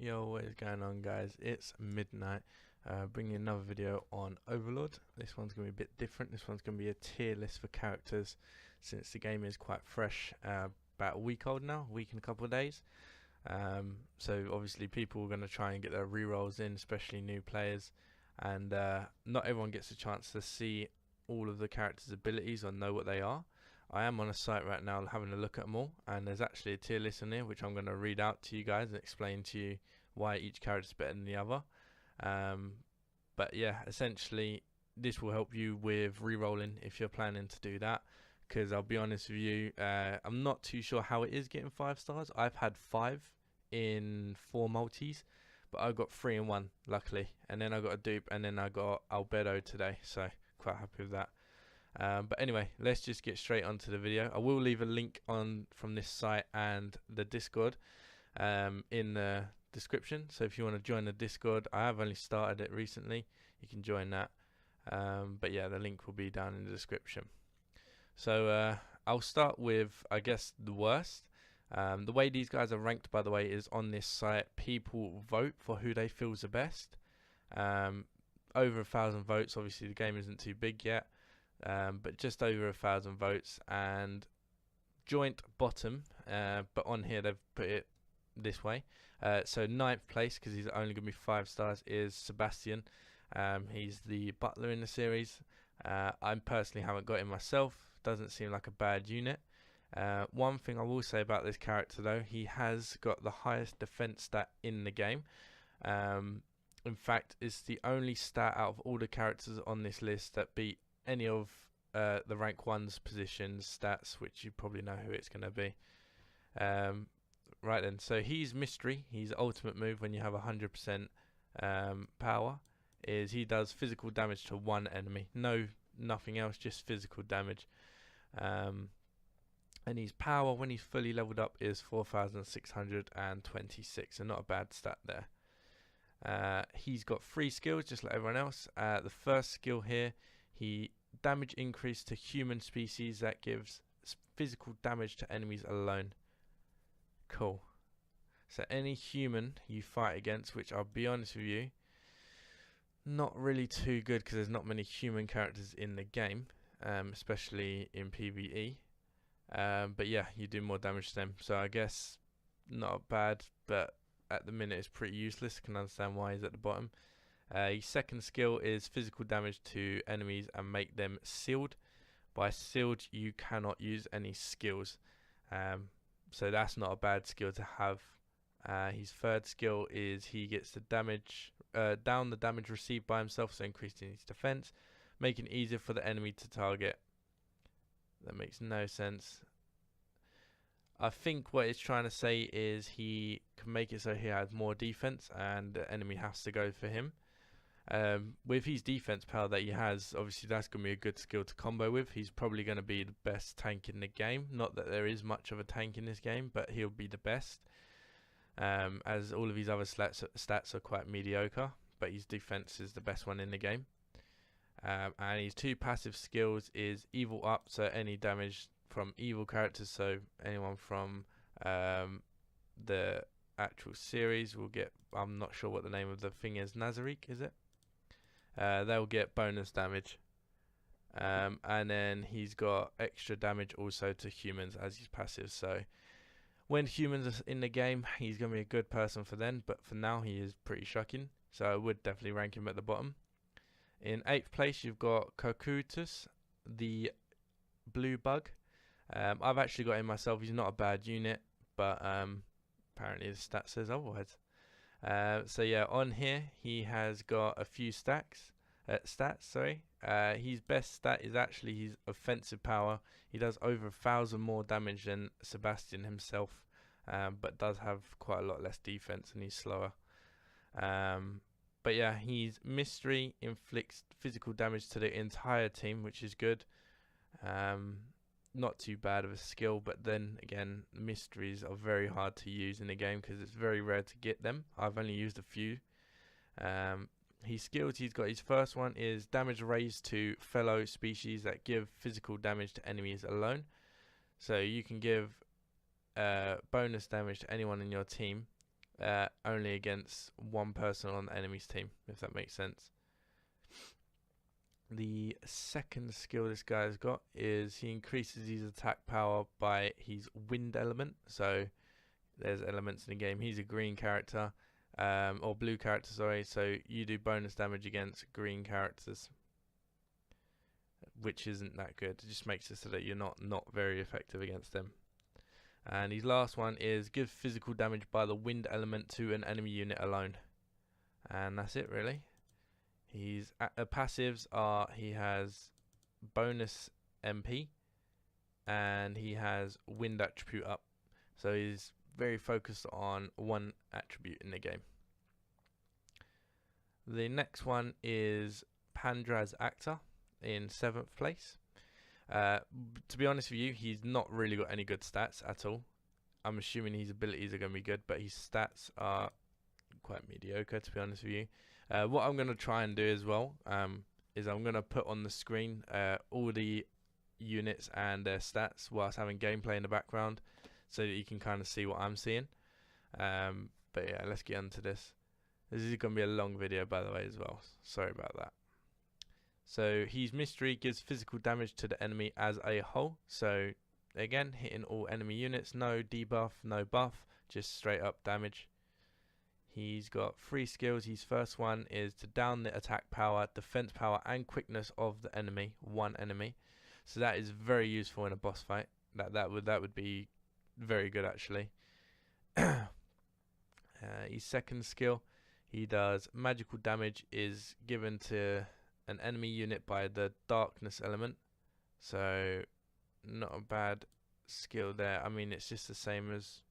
Yo, what is going on, guys? It's midnight, bringing another video on Overlord. This one's going to be a bit different. This one's going to be a tier list for characters, since the game is quite fresh, about a week old now, a week and a couple of days. So obviously people are going to try and get their rerolls in, especially new players, and not everyone gets a chance to see all of the characters' abilities or know what they are. I am on a site right now having a look at them all, and there's actually a tier list in here which I'm going to read out to you guys and explain to you why each character is better than the other. But yeah, essentially this will help you with re-rolling if you're planning to do that, because I'll be honest with you, I'm not too sure how it is getting 5 stars. I've had 5 in 4 multis, but I got 3 in 1 luckily, and then I got a dupe, and then I got Albedo today, so quite happy with that. But anyway, let's just get straight onto the video. I will leave a link on from this site and the Discord in the description, so if you want to join the Discord, I have only started it recently, you can join that. But yeah, the link will be down in the description. So I'll start with, I guess, the worst. The way these guys are ranked, by the way, is on this site people vote for who they feel is the best. Over 1,000 votes. Obviously the game isn't too big yet, but just over 1,000 votes, and joint bottom, but on here they've put it this way. So 9th place, because he's only going to be 5 stars, is Sebastian. He's the butler in the series. I personally haven't got him myself. Doesn't seem like a bad unit. One thing I will say about this character though, he has got the highest defense stat in the game. In fact, it's the only stat out of all the characters on this list that beat any of the rank 1's positions stats, which you probably know who it's going to be. Right then, so he's mystery. His ultimate move when you have 100% power is he does physical damage to one enemy. Nothing else, just physical damage. And his power when he's fully leveled up is 4,626, so not a bad stat there. He's got 3 skills just like everyone else. The first skill here, he damage increase to human species that gives physical damage to enemies alone. Cool. So any human you fight against, which I'll be honest with you, not really too good because there's not many human characters in the game, especially in PvE. But yeah, you do more damage to them, so I guess not bad, but at the minute it's pretty useless. I can understand why he's at the bottom. His second skill is physical damage to enemies and make them sealed. By sealed, you cannot use any skills, so that's not a bad skill to have. His third skill is he gets the damage down the damage received by himself, so increasing his defense, making it easier for the enemy to target. That makes no sense. I think what it's trying to say is he can make it so he has more defense and the enemy has to go for him. With his defense power that he has, obviously that's going to be a good skill to combo with. He's probably going to be the best tank in the game. Not that there is much of a tank in this game, but he'll be the best. As all of his other stats are quite mediocre, but his defense is the best one in the game. And his 2 passive skills is evil up, so any damage from evil characters, so anyone from the actual series will get, I'm not sure what the name of the thing is, Nazarick, is it? They'll get bonus damage. And then he's got extra damage also to humans as his passive, so when humans are in the game, he's going to be a good person for them, but for now he is pretty shocking, so I would definitely rank him at the bottom. In 8th place, you've got Cocutus, the blue bug. I've actually got him myself. He's not a bad unit, but apparently the stat says otherwise. So yeah, on here he has got a few stats. His best stat is actually his offensive power. He does over 1,000 more damage than Sebastian himself, but does have quite a lot less defense and he's slower. But yeah, he's mystery, inflicts physical damage to the entire team, which is good. Not too bad of a skill, but then again, mysteries are very hard to use in the game because it's very rare to get them. I've only used a few. His skills, he's got his first one is damage raised to fellow species that give physical damage to enemies alone. So you can give bonus damage to anyone in your team only against one person on the enemy's team, if that makes sense. The second skill this guy's got is he increases his attack power by his wind element. So there's elements in the game. He's a green character, or blue character, sorry. So you do bonus damage against green characters, which isn't that good. It just makes it so that you're not very effective against them. And his last one is give physical damage by the wind element to an enemy unit alone. And that's it, really. His passives are he has bonus MP and he has wind attribute up. So he's very focused on one attribute in the game. The next one is Pandraz Actor in 7th place. To be honest with you, he's not really got any good stats at all. I'm assuming his abilities are going to be good, but his stats are quite mediocre, to be honest with you. What I'm going to try and do as well is I'm going to put on the screen all the units and their stats whilst having gameplay in the background, so that you can kind of see what I'm seeing. But yeah, let's get onto this. This is going to be a long video, by the way, as well. Sorry about that. So his mystery gives physical damage to the enemy as a whole. So again, hitting all enemy units, no debuff, no buff, just straight up damage. He's got 3 skills. His first one is to down the attack power, defense power, and quickness of the enemy, one enemy. So that is very useful in a boss fight. That would be very good, actually. His second skill, he does magical damage is given to an enemy unit by the darkness element. So not a bad skill there. I mean, it's just the same as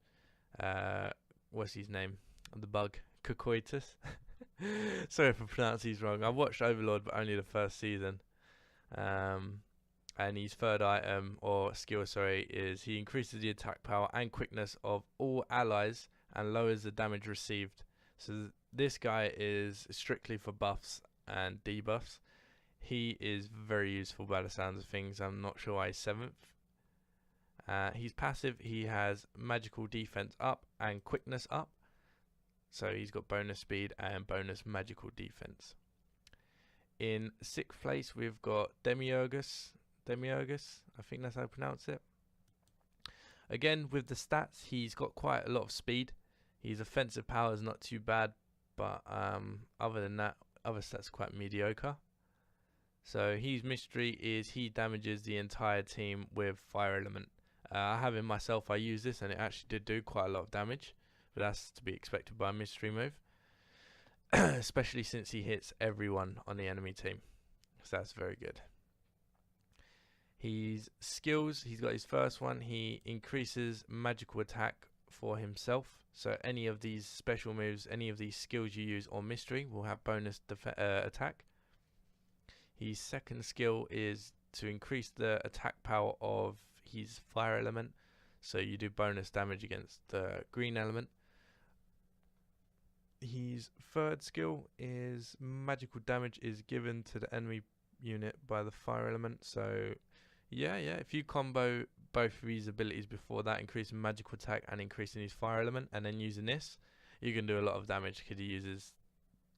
what's his name? The bug, Cocoitus. Sorry if I pronounce these wrong. I watched Overlord, but only the first season. And his third item, or skill, sorry, is he increases the attack power and quickness of all allies and lowers the damage received. So this guy is strictly for buffs and debuffs. He is very useful by the sounds of things. I'm not sure why he's 7th. He's passive. He has magical defense up and quickness up. So he's got bonus speed and bonus magical defense. In 6th place, we've got Demiurge. I think that's how I pronounce it. Again, with the stats, he's got quite a lot of speed. His offensive power is not too bad, but other than that, other stats are quite mediocre. So his mystery is he damages the entire team with fire element. I have it myself. I use this and it actually did do quite a lot of damage, but that's to be expected by a mystery move, especially since he hits everyone on the enemy team. So that's very good. His skills, he's got his first one. He increases magical attack for himself. So any of these special moves, any of these skills you use on mystery will have bonus attack. His second skill is to increase the attack power of his fire element. So you do bonus damage against the green element. His third skill is magical damage is given to the enemy unit by the fire element. So yeah, if you combo both of these abilities before that, increasing magical attack and increasing his fire element, and then using this, you can do a lot of damage because he uses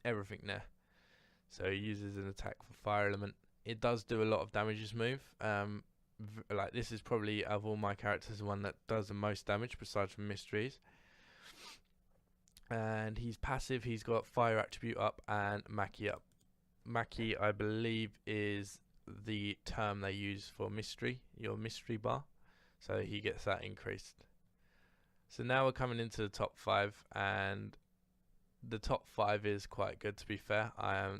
everything there. So he uses an attack for fire element. It does do a lot of damage, this move. Like this is probably, of all my characters, the one that does the most damage besides from mysteries. And he's passive. He's got fire attribute up and Maki up. Maki, I believe, is the term they use for mystery, your mystery bar. So he gets that increased. So now we're coming into the top 5, and the top 5 is quite good, to be fair.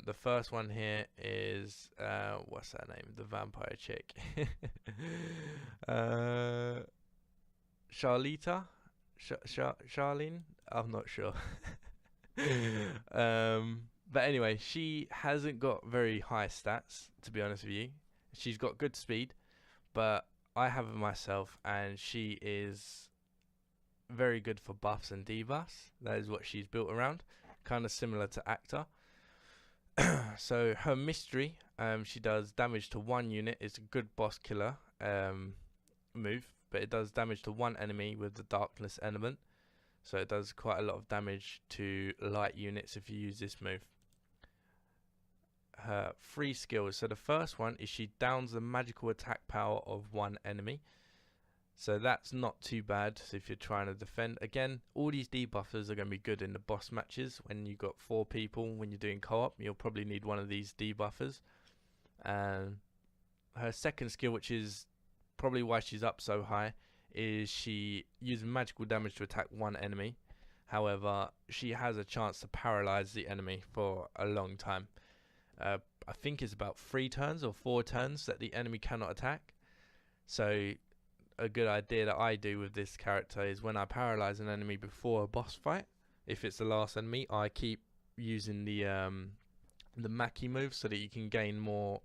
The first one here is what's her name? The vampire chick. Charlita? Charlene? I'm not sure. But anyway, she hasn't got very high stats, to be honest with you. She's got good speed, but I have her myself, and she is very good for buffs and debuffs. That is what she's built around, kind of similar to Actor. So her mystery, she does damage to one unit. It's a good boss killer move, but it does damage to one enemy with the darkness element. so it does quite a lot of damage to light units if you use this move. Her 3 skills. So the first one is she downs the magical attack power of one enemy. So that's not too bad. So if you're trying to defend, again, all these debuffers are going to be good in the boss matches. When you've got 4 people, when you're doing co-op, you'll probably need one of these debuffers. Her second skill, which is probably why she's up so high, is she uses magical damage to attack one enemy. However, she has a chance to paralyze the enemy for a long time. I think it's about 3 turns or 4 turns that the enemy cannot attack. So a good idea that I do with this character is when I paralyze an enemy before a boss fight, if it's the last enemy, I keep using the Maki move so that you can gain more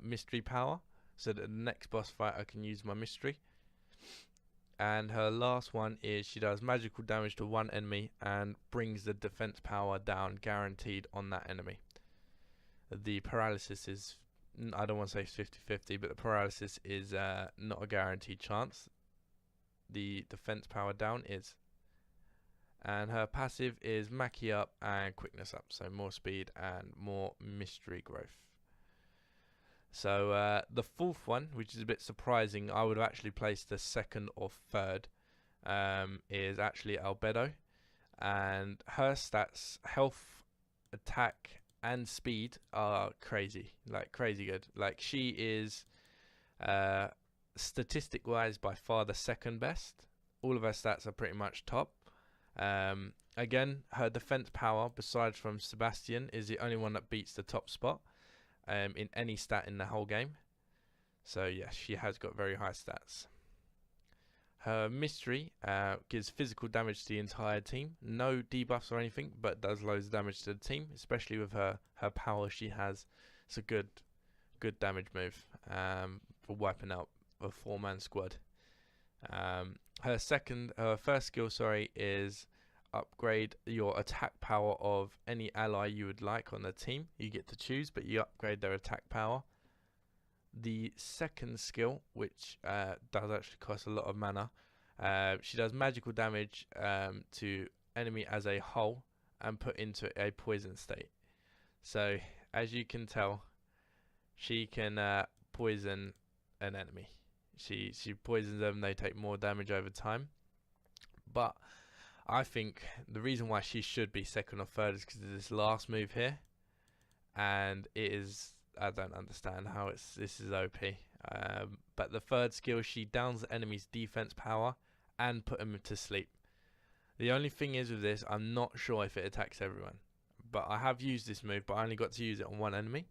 mystery power, so that the next boss fight I can use my mystery. And her last one is she does magical damage to one enemy and brings the defense power down guaranteed on that enemy. The paralysis is, I don't want to say 50-50, but the paralysis is not a guaranteed chance. The defense power down is. And her passive is Maki up and quickness up, so more speed and more mystery growth. So the fourth one, which is a bit surprising, I would have actually placed the second or third, is actually Albedo. And her stats, health, attack, and speed are crazy, like crazy good. Like she is statistic wise by far the second best. All of her stats are pretty much top. Again, her defense power besides from Sebastian is the only one that beats the top spot in any stat in the whole game. So yes, she has got very high stats. Her mystery gives physical damage to the entire team. No debuffs or anything, but does loads of damage to the team, especially with her power she has. It's a good damage move for wiping out a 4-man squad. Her first skill, is upgrade your attack power of any ally you would like on the team. You get to choose, but you upgrade their attack power. The second skill, which does actually cost a lot of mana, she does magical damage to enemy as a whole and put into a poison state. So as you can tell, she can poison an enemy. She poisons them, they take more damage over time. But I think the reason why she should be second or third is because of this last move here, and it is, I don't understand how this is OP. But the third skill, she downs the enemy's defense power and put him to sleep. The only thing is with this, I'm not sure if it attacks everyone. But I have used this move, but I only got to use it on one enemy.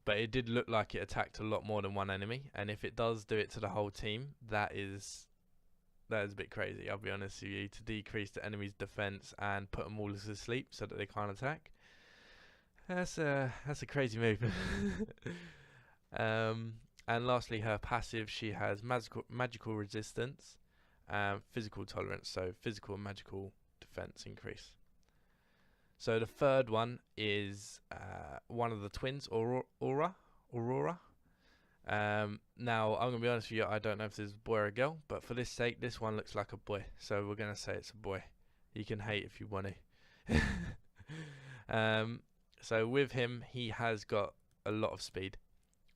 But it did look like it attacked a lot more than one enemy. And if it does do it to the whole team, that is a bit crazy, I'll be honest with you, to decrease the enemy's defense and put them all to sleep so that they can't attack. That's a crazy move. And lastly, her passive, she has magical resistance and physical tolerance, so physical and magical defense increase. So the third one is one of the twins, Aurora. Now I'm gonna be honest with you, I don't know if this is a boy or a girl, but for this sake, this one looks like a boy, so we're gonna say it's a boy. You can hate if you want to. So with him, he has got a lot of speed,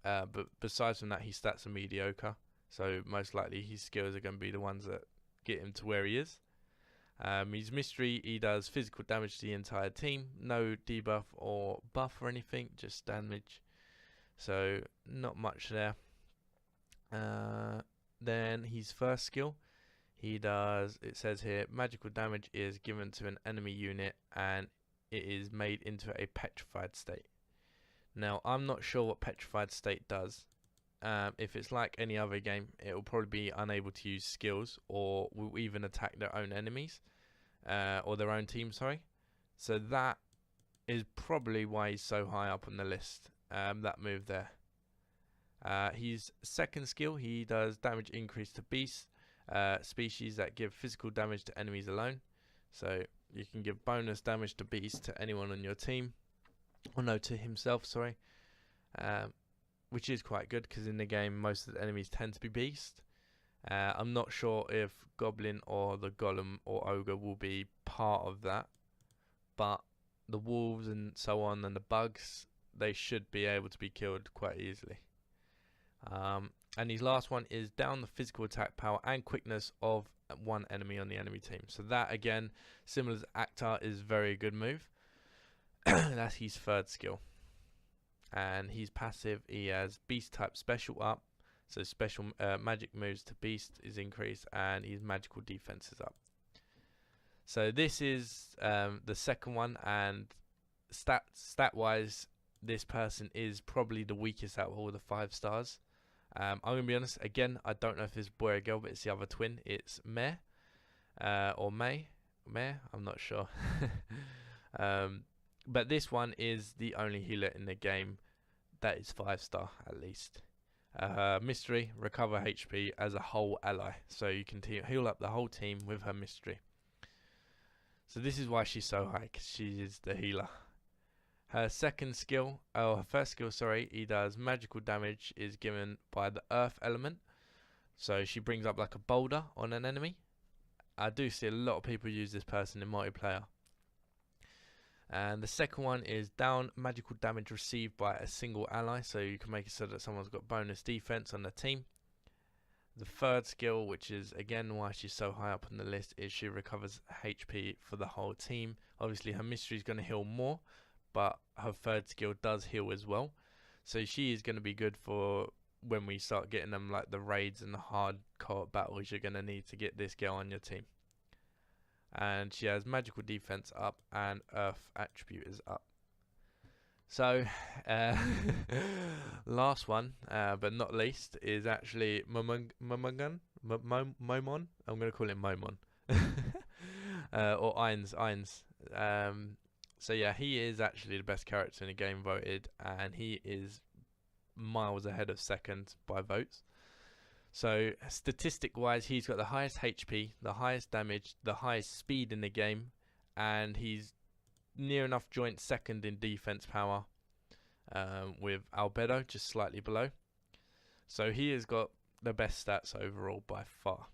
but besides from that, his stats are mediocre. So most likely his skills are going to be the ones that get him to where he is. His mystery, he does physical damage to the entire team. No debuff or buff or anything, just damage. So not much there. Then his first skill, he does, it says here, magical damage is given to an enemy unit and it is made into a petrified state. Now, I'm not sure what petrified state does. If it's like any other game, it will probably be unable to use skills or will even attack their own enemies or their own team, sorry. So that is probably why he's so high up on the list, that move there. His second skill, he does damage increase to beasts, species that give physical damage to enemies alone. So you can give bonus damage to beasts to anyone on your team. Or no, to himself, sorry. Which is quite good because in the game most of the enemies tend to be beasts. I'm not sure if Goblin or the Golem or Ogre will be part of that, but the wolves and so on and the bugs, they should be able to be killed quite easily. And his last one is down the physical attack power and quickness of one enemy on the enemy team. So that, again, similar to Actar, is a very good move. That's his third skill. And he's passive, he has beast type special up, so special magic moves to beast is increased, and his magical defense is up. So this is the second one, and stat wise, this person is probably the weakest out of all the 5 stars. I'm going to be honest, again, I don't know if it's boy or girl, but it's the other twin. It's Mare, or Mare, I'm not sure. But this one is the only healer in the game that is 5-star at least. Mystery, recover HP as a whole ally, so you can heal up the whole team with her mystery. So this is why she's so high, because she is the healer. Her second skill, her first skill, sorry, he does magical damage is given by the earth element. So she brings up like a boulder on an enemy. I do see a lot of people use this person in multiplayer. And the second one is down magical damage received by a single ally, so you can make it so that someone's got bonus defense on the team. The third skill, which is again why she's so high up on the list, is she recovers HP for the whole team. Obviously her mystery is going to heal more, but her third skill does heal as well. So she is going to be good for when we start getting them like the raids and the hard co-op battles. You're going to need to get this girl on your team. And she has magical defense up and earth attribute is up. So last one, but not least, is actually Momon. I'm going to call him Momon. Or Ainz. So yeah, he is actually the best character in the game voted, and he is miles ahead of second by votes. So statistic wise, he's got the highest HP, the highest damage, the highest speed in the game, and he's near enough joint second in defense power, with Albedo just slightly below. So he has got the best stats overall by far.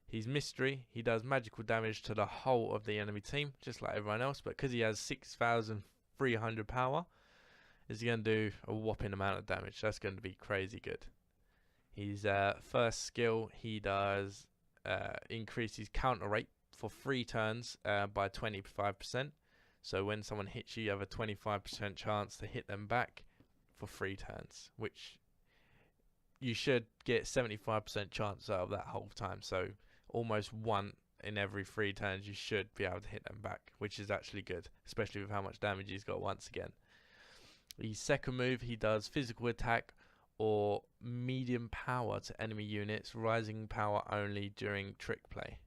His mystery, he does magical damage to the whole of the enemy team, just like everyone else, but because he has 6,300 power, is going to do a whopping amount of damage. That's going to be crazy good. His first skill, he does increase his counter rate for 3 turns by 25%. So when someone hits you, you have a 25% chance to hit them back for 3 turns, which you should get 75% chance out of that whole time. So almost 1 in every 3 turns you should be able to hit them back, which is actually good, especially with how much damage he's got once again. His second move, he does physical attack or medium power to enemy units, rising power only during trick play.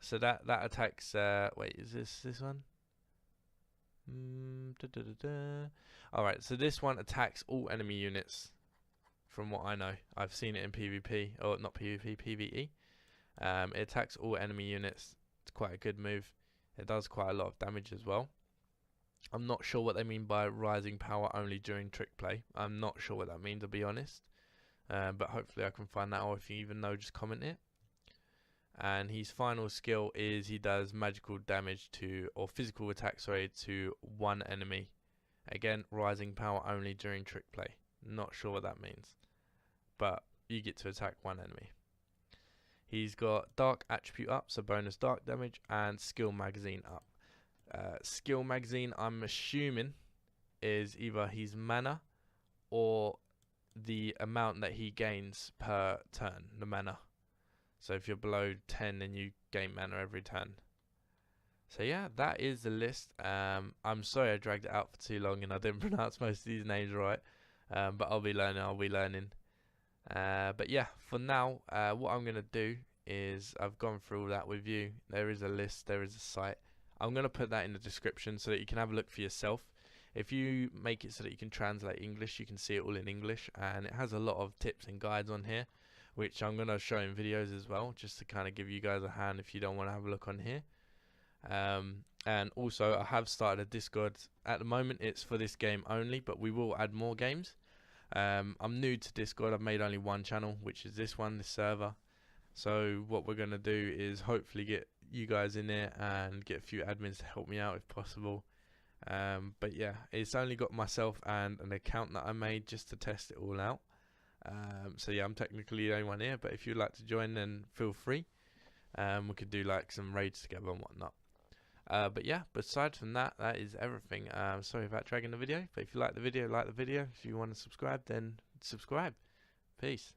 So that attacks, wait, is this one? Alright, so this one attacks all enemy units, from what I know. I've seen it in PvP, or not PvP, PvE. It attacks all enemy units. It's quite a good move. It does quite a lot of damage as well. I'm not sure what they mean by rising power only during trick play. I'm not sure what that means, to be honest. But hopefully I can find that, or if you even know, just comment it. And his final skill is he does magical damage to, or physical attack, sorry, to 1 enemy. Again, rising power only during trick play. Not sure what that means, but you get to attack 1 enemy. He's got dark attribute up, so bonus dark damage, and skill magazine up. Skill magazine, I'm assuming, is either his mana or the amount that he gains per turn, the mana. So if you're below 10, then you gain mana every turn. So yeah, that is the list. I'm sorry I dragged it out for too long and I didn't pronounce most of these names right. But I'll be learning. But yeah, for now, what I'm going to do is, I've gone through all that with you. There is a list, there is a site. I'm going to put that in the description so that you can have a look for yourself. If you make it so that you can translate English, you can see it all in English, and it has a lot of tips and guides on here, which I'm going to show in videos as well, just to kind of give you guys a hand if you don't want to have a look on here. And also I have started a Discord. At the moment it's for this game only, but we will add more games. I'm new to Discord. I've made only one channel, which is this one, this server. So what we're gonna do is hopefully get you guys in there and get a few admins to help me out if possible. But yeah, it's only got myself and an account that I made just to test it all out. So yeah, I'm technically the only one here, but if you'd like to join, then feel free. We could do like some raids together and whatnot. But yeah, aside from that, that is everything. Sorry about dragging the video, but if you like the video, like the video. If you want to subscribe, then subscribe. Peace.